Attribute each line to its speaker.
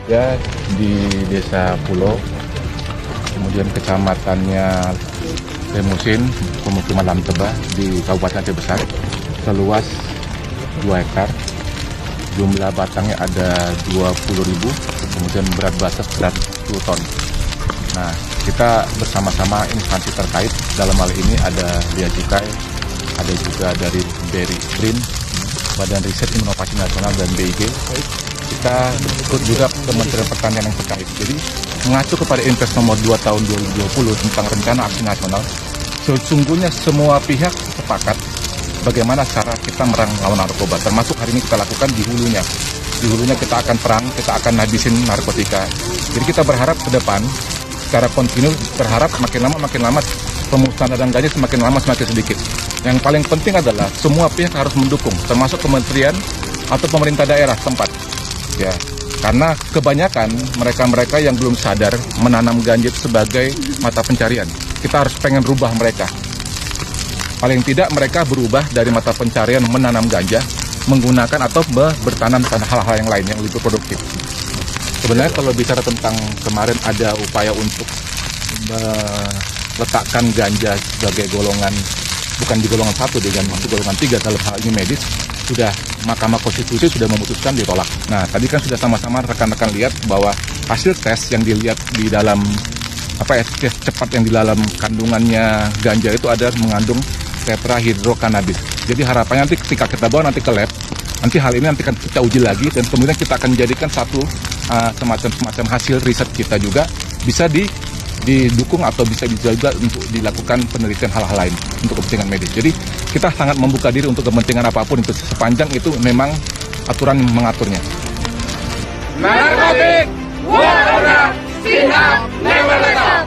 Speaker 1: ya di Desa Pulau, kemudian kecamatannya Lemusin, pemukiman Lamtebah di Kabupaten Aceh Besar, seluas 2 hektar. Jumlah batangnya ada 20.000, kemudian berat bata sekitar 10 ton. Nah, kita bersama-sama instansi terkait, dalam hal ini ada Bea Cukai, ada juga dari BRI BRIN, Badan Riset Inovasi Nasional, dan BIG. Kita ikut juga Kementerian Pertanian yang terkait. Jadi mengacu kepada Impres nomor 2 tahun 2020 tentang rencana aksi nasional, sesungguhnya semua pihak sepakat bagaimana cara kita melawan narkoba, termasuk hari ini kita lakukan di hulunya. Di hulunya kita akan perang, kita akan habisin narkotika. Jadi kita berharap ke depan, secara kontinu, berharap makin lama pemusnahan ladang ganja semakin lama semakin sedikit. Yang paling penting adalah semua pihak harus mendukung, termasuk kementerian atau pemerintah daerah tempat. Ya, karena kebanyakan mereka-mereka yang belum sadar menanam ganja itu sebagai mata pencarian. Kita harus pengen rubah mereka. Paling tidak mereka berubah dari mata pencarian menanam ganja, menggunakan atau bertanam hal-hal yang lain yang lebih produktif. Sebenarnya kalau bicara tentang kemarin ada upaya untuk meletakkan ganja sebagai golongan, bukan di golongan 1, di golongan 3 dalam hal ini medis, sudah Mahkamah Konstitusi sudah memutuskan ditolak. Nah, tadi kan sudah sama-sama rekan-rekan lihat bahwa hasil tes yang dilihat di dalam tes cepat yang di dalam kandungannya ganja itu ada mengandung tetrahidrokannabis. Jadi harapannya nanti ketika kita bawa nanti ke lab, nanti hal ini nanti akan kita uji lagi dan kemudian kita akan menjadikan satu semacam hasil riset kita juga bisa didukung atau bisa juga untuk dilakukan penelitian hal-hal lain untuk kepentingan medis. Jadi kita sangat membuka diri untuk kepentingan apapun itu sepanjang itu memang aturan mengaturnya.
Speaker 2: Narkotik, war on, stand up, never let up.